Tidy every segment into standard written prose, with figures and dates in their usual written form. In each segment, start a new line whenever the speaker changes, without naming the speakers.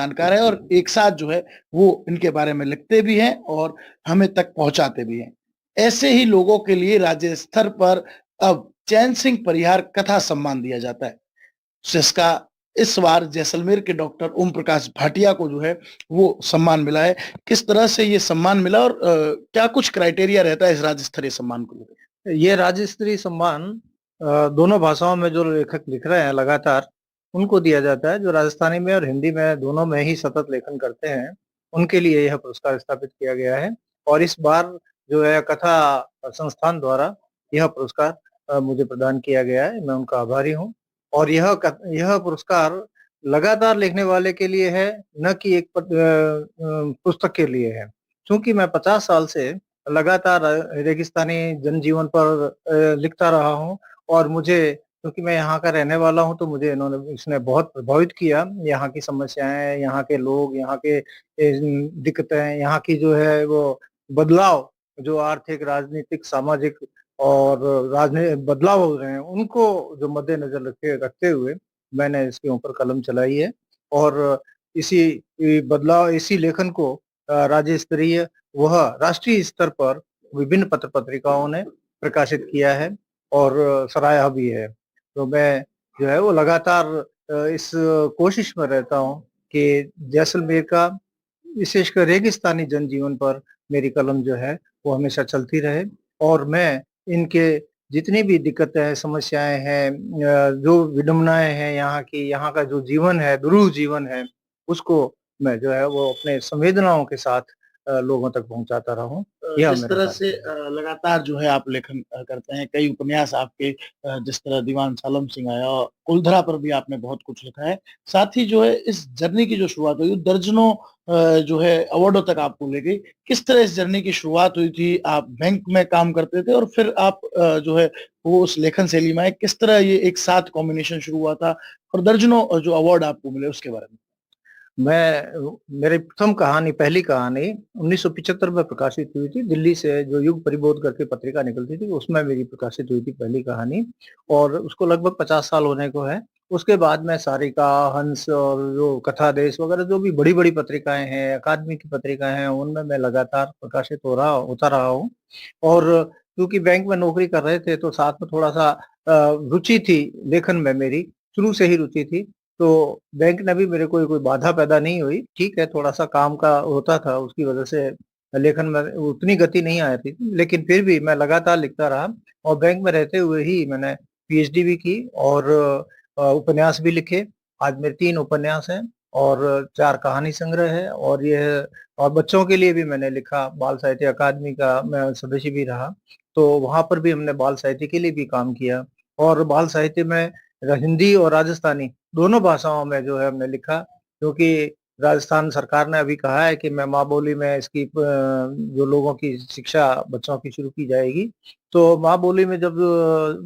जानकार है और एक साथ जो है वो इनके बारे में लिखते भी हैं और हमें तक पहुँचाते भी हैं। ऐसे ही लोगों के लिए राज्य स्तर पर अब चैन सिंह परिहार कथा सम्मान दिया जाता है। जिसका इस बार जैसलमेर के डॉक्टर ओम प्रकाश भाटिया को जो है वो सम्मान मिला है। किस तरह से ये सम्मान मिला और क्या कुछ क्राइटेरिया रहता है इस राज्य स्तरीय सम्मान को लेकर?
ये राज्य स्तरीय सम्मान दोनों भाषाओं में जो लेखक लिख रहे हैं लगातार, उनको दिया जाता है। जो राजस्थानी में और हिंदी में दोनों में ही सतत लेखन करते हैं, उनके लिए यह पुरस्कार स्थापित किया गया है। और इस बार जो है कथा संस्थान द्वारा यह पुरस्कार मुझे प्रदान किया गया है। मैं उनका आभारी हूँ। और यह पुरस्कार लगातार लिखने वाले के लिए है, न कि एक पुस्तक के लिए है। चूँकि मैं 50 साल से लगातार रेगिस्तानी जनजीवन पर लिखता रहा हूँ और मुझे, क्योंकि मैं यहाँ का रहने वाला हूँ, तो मुझे इसने बहुत प्रभावित किया। यहाँ की समस्याएँ, यहाँ के लोग, यहाँ के दिक्कतें, यहाँ की जो है वो बदलाव, जो आर्थिक, राजनीतिक, सामाजिक और राजनी बदलाव हो रहे हैं, उनको जो मद्देनज़र रखे रखते हुए मैंने इसके ऊपर कलम चलाई है। और इसी लेखन को राज्य स्तरीय वह राष्ट्रीय स्तर पर विभिन्न पत्र-पत्रिकाओं ने प्रकाशित किया है और सराहा भी है। तो मैं जो है वो लगातार इस कोशिश में रहता हूँ कि जैसलमेर का विशेषकर रेगिस्तानी जनजीवन पर मेरी कलम जो है वो हमेशा चलती रहे और मैं इनके जितनी भी दिक्कतें हैं, समस्याएँ हैं, जो विडंबनाएँ हैं यहाँ का जो जीवन है, दुरूह जीवन है, उसको मैं जो है वो अपने संवेदनाओं के साथ लोगों तक पहुँचाता रहूँ। यह
जिस
मेरा
तरह से
कार्य है।
लगातार जो है आप लेखन करते हैं, कई उपन्यास आपके जिस तरह दीवान सालम सिंह आया, कुलधरा पर भी आपने बहुत कुछ लिखा है। साथ ही जो है इस जर्नी की जो शुरुआत हुई, दर्जनों जो है अवार्डों तक आपको ले गई। किस तरह इस जर्नी की शुरुआत हुई थी? आप बैंक में काम करते थे और फिर आप जो है वो उस लेखन शैली में आए। किस तरह ये एक साथ कॉम्बिनेशन शुरू हुआ था और दर्जनों जो अवार्ड आपको मिले उसके बारे में?
मेरी प्रथम कहानी, पहली कहानी 1975 में प्रकाशित हुई थी। दिल्ली से जो युग परिबोध करके पत्रिका निकलती थी, उसमें मेरी प्रकाशित हुई थी पहली कहानी और उसको लगभग 50 साल होने को है। उसके बाद मैं सारिका, हंस और जो कथा देश वगैरह जो भी बड़ी-बड़ी पत्रिकाएँ हैं, अकादमी की पत्रिकाएँ हैं, उनमें मैं लगातार प्रकाशित होता रहा हूँ। और क्योंकि बैंक में नौकरी कर रहे थे, तो साथ में थोड़ा-सा रुचि थी लेखन में मेरी, शुरू से ही रुचि थी। तो बैंक ने भी मेरे को कोई बाधा पैदा नहीं हुई। ठीक है, थोड़ा-सा काम का होता था, उसकी वजह से लेखन में उतनी गति नहीं आ रही थी, लेकिन फिर भी मैं लगातार लिखता रहा और बैंक में रहते हुए ही मैंने पीएचडी भी की और उपन्यास भी लिखे। आज मेरे 3 उपन्यास हैं और 4 कहानी संग्रह है और बच्चों के लिए भी मैंने लिखा, बाल साहित्य अकादमी का मैं सदस्य भी रहा, तो वहाँ पर भी हमने बाल साहित्य के लिए भी काम किया और बाल साहित्य में हिंदी और राजस्थानी दोनों भाषाओं में जो है हमने लिखा, क्योंकि राजस्थान सरकार ने अभी कहा है कि मैं माँ बोली में इसकी जो लोगों की शिक्षा बच्चों की शुरू की जाएगी। तो माँ बोली में जब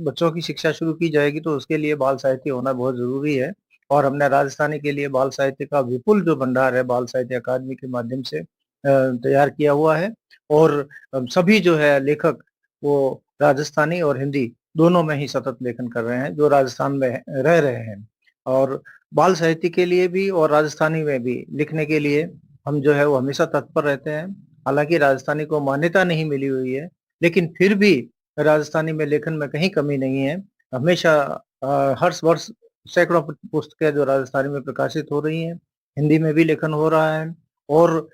बच्चों की शिक्षा शुरू की जाएगी तो उसके लिए बाल साहित्य होना बहुत ज़रूरी है और हमने राजस्थानी के लिए बाल साहित्य का विपुल जो भंडार है बाल साहित्य अकादमी के माध्यम से तैयार किया हुआ है और सभी जो है लेखक वो राजस्थानी और हिंदी दोनों में ही सतत लेखन कर रहे हैं, जो राजस्थान में रह रहे हैं। और बाल साहित्य के लिए भी और राजस्थानी में भी लिखने के लिए हम जो है वो हमेशा तत्पर रहते हैं। हालाँकि राजस्थानी को मान्यता नहीं मिली हुई है, लेकिन फिर भी राजस्थानी में लेखन में कहीं कमी नहीं है। हमेशा हर वर्ष सैकड़ों पुस्तकें जो राजस्थानी में प्रकाशित हो रही हैं, हिंदी में भी लेखन हो रहा है और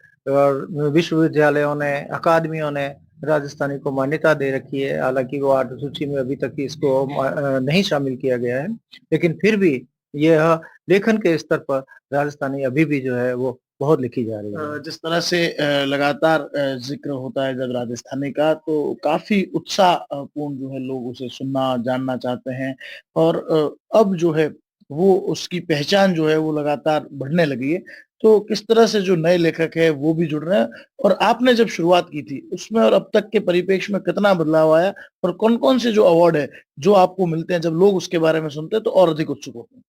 विश्वविद्यालयों ने, अकादमियों ने राजस्थानी को मान्यता दे रखी है। हालाँकि वो 8 सूची में अभी तक इसको नहीं शामिल किया गया है, लेकिन फिर भी यह लेखन के स्तर पर राजस्थानी अभी भी जो है वो बहुत लिखी जा रही है।
जिस तरह से लगातार ज़िक्र होता है जब राजस्थानी का तो काफ़ी उत्साह पूर्ण जो है लोग उसे सुनना, जानना चाहते हैं और अब जो है वो उसकी पहचान जो है वो लगातार बढ़ने लगी है। तो किस तरह से जो नए लेखक हैं वो भी जुड़ रहे हैं और आपने जब शुरुआत की थी उसमें और अब तक के परिप्रेक्ष्य में कितना बदलाव आया और कौन-कौन से जो अवार्ड है, जो आपको मिलते हैं जब लोग उसके बारे में सुनते हैं तो और अधिक उत्सुक होते हैं?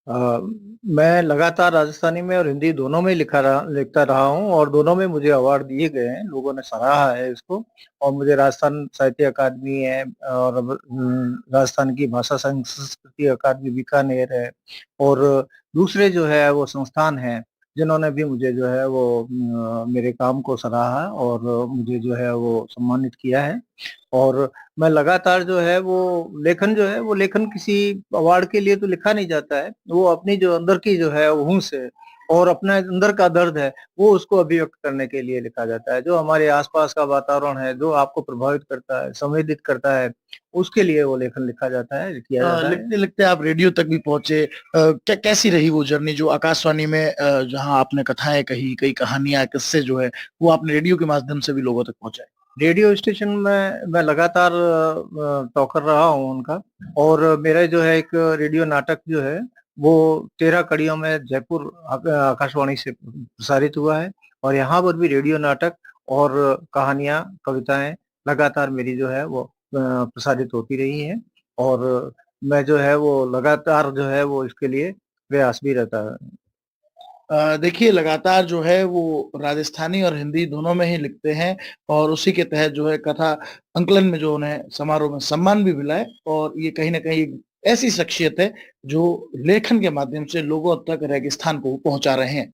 अ, मैं लगातार राजस्थानी में और हिंदी दोनों में लिखता रहा हूँ और दोनों में मुझे अवार्ड दिए गए हैं, लोगों ने सराहा है इसको और मुझे राजस्थान साहित्य अकादमी है और राजस्थान की भाषा संस्कृति अकादमी बीकानेर है और दूसरे जो है वो संस्थान हैं, जिन्होंने भी मुझे जो है वो मेरे काम को सराहा और मुझे जो है वो सम्मानित किया है। और मैं लगातार जो लेखन किसी अवार्ड के लिए तो लिखा नहीं जाता है, वो अपनी जो अंदर की जो है हुँस है और अपने अंदर का दर्द है, वो उसको अभिव्यक्त करने के लिए लिखा जाता है। जो हमारे आस-पास का वातावरण है, जो आपको प्रभावित करता है, संवेदित करता है, उसके लिए वो लेखन लिखा जाता है, किया जाता है।
लिखते-लिखते आप रेडियो तक भी पहुँचे। कैसी रही वो जर्नी जो आकाशवाणी में जहाँ आपने कथाएँ कही, कई कहानियाँ, किस्से जो है, वो आपने रेडियो के माध्यम से भी लोगों तक पहुँचाए?
रेडियो स्टेशन में मैं लगातार टॉकर रहा हूँ उनका और मेरा जो है एक रेडियो नाटक जो है, वो 13 कड़ियों में जयपुर आकाशवाणी से प्रसारित हुआ है और यहाँ पर भी रेडियो नाटक और कहानियाँ, कविताएँ लगातार मेरी जो है वो प्रसारित होती रही हैं और मैं जो है वो लगातार जो है वो इसके लिए प्रयास भी रहता है।
देखिए लगातार जो है वो राजस्थानी और हिंदी दोनों में ही लिखते हैं और उसी के तहत जो है कथा अंकलन में जो उन्हें समारोह में सम्मान भी मिला है और ये कहीं न कहीं एक ऐसी शख्सियत है जो लेखन के माध्यम से लोगों तक रेगिस्तान को पहुँचा रहे हैं।